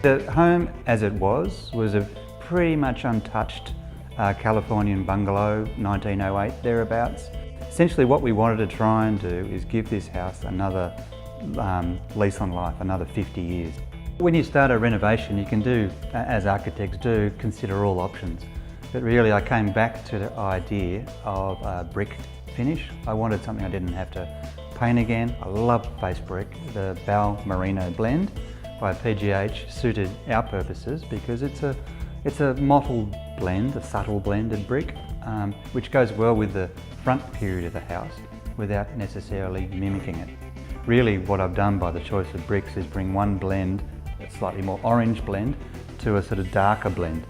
The home as it was a pretty much untouched Californian bungalow, 1908 thereabouts. Essentially what we wanted to try and do is give this house another lease on life, another 50 years. When you start a renovation, you can do, as architects do, consider all options. But really I came back to the idea of a brick finish. I wanted something I didn't have to paint again. I love face brick. The Balmerino Blend by PGH suited our purposes because it's a mottled blend, a subtle blended brick, which goes well with the front period of the house without necessarily mimicking it. Really what I've done by the choice of bricks is bring one blend, a slightly more orange blend, to a sort of darker blend,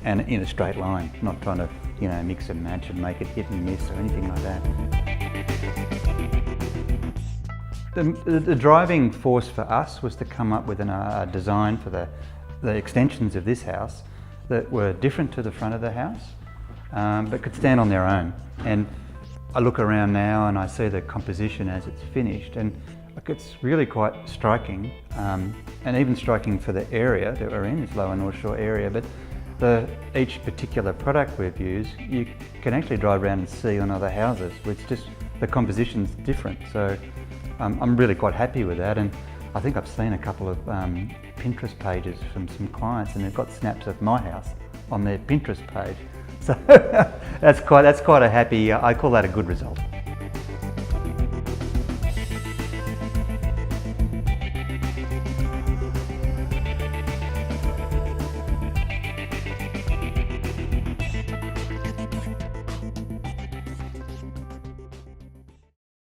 and in a straight line, not trying to mix and match and make it hit and miss or anything like that. The driving force for us was to come up with a design for the extensions of this house that were different to the front of the house, but could stand on their own. And I look around now and I see the composition as it's finished, and it's really quite striking, and even striking for the area that we're in, this Lower North Shore area. But each particular product we've used, you can actually drive around and see on other houses, which just the composition's different. So I'm really quite happy with that, and I think I've seen a couple of Pinterest pages from some clients, and they've got snaps of my house on their Pinterest page. So that's quite a happy, I call that a good result.